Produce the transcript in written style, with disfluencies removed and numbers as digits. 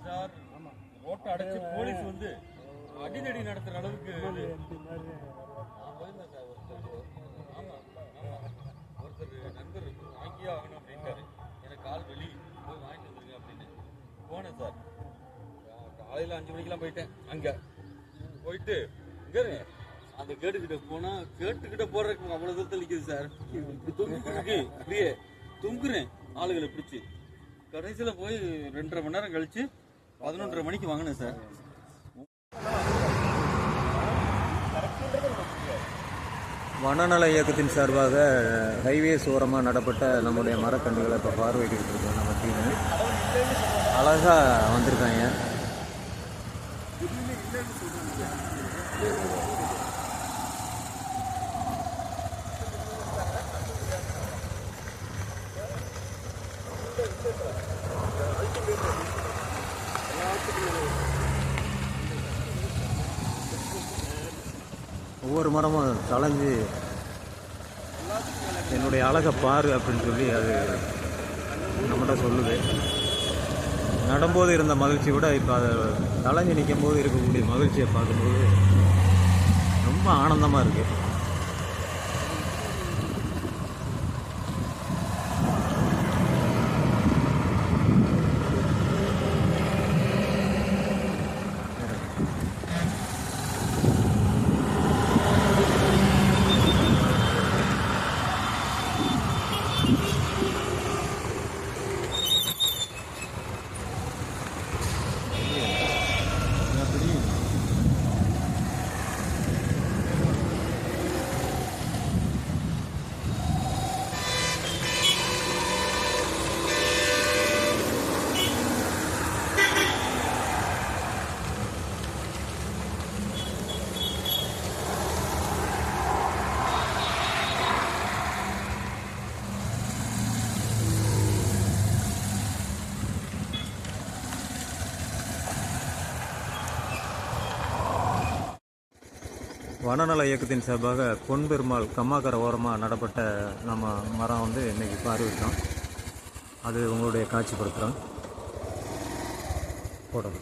Sir. ரோட்டை அடைச்சு police வந்து அடிதடி நடத்துற அளவுக்கு ஒருத்தர் நண்பர் வாங்கியே ஆகணும் அப்படின்ட்டாரு. எனக்கு கால் வெளி போய் வாங்கிட்டு வந்துருங்க அப்படின்னு போனேன் சார். காலையில் 5 மணிக்கெல்லாம் போயிட்டேன். அங்கே போயிட்டு இங்கே அந்த கேட்டுக்கிட்ட போனா கேட்டுக்கிட்ட போறதுக்கு அவ்வளவு தூரத்தில் நிற்குது சார். இப்படி தொங்கிட்டு இருக்கு, இப்படியே தொங்குறேன் ஆளுகளை பிடிச்சி. கடைசியில் போய் 2.5 மணி நேரம் கழிச்சு 11:30 மணிக்கு வாங்கினேன் சார். வனநல இயக்கத்தின் சார்பாக ஹைவேஸ் ஓரமாக நடப்பட்ட நம்முடைய மரக்கன்றுகளை இப்போ பார்வையிட்டு இருக்கோம். நம்ம டீம் அழகாக வந்திருக்காங்க. ஒவ்வொரு மரமும் தளைஞ்சு என்னுடைய அழகை பாரு அப்படின்னு சொல்லி அது நம்மகிட்ட சொல்லுது. நடும்போது இருந்த மகிழ்ச்சி விட இப்போ அதை தளைஞ்சு நிற்கும் போது இருக்கக்கூடிய மகிழ்ச்சியை பார்க்கும்போது ரொம்ப ஆனந்தமாக இருக்குது. வனநல இயக்கத்தின் சார்பாக பொன்பெருமாள் கம்மாக்கரை ஓரமாக நடப்பட்ட நம்ம மரம் வந்து இன்றைக்கி பார்வையிட்டோம். அது உங்களுடைய காட்சிப்படுத்துகிறோம் போட்டோம்.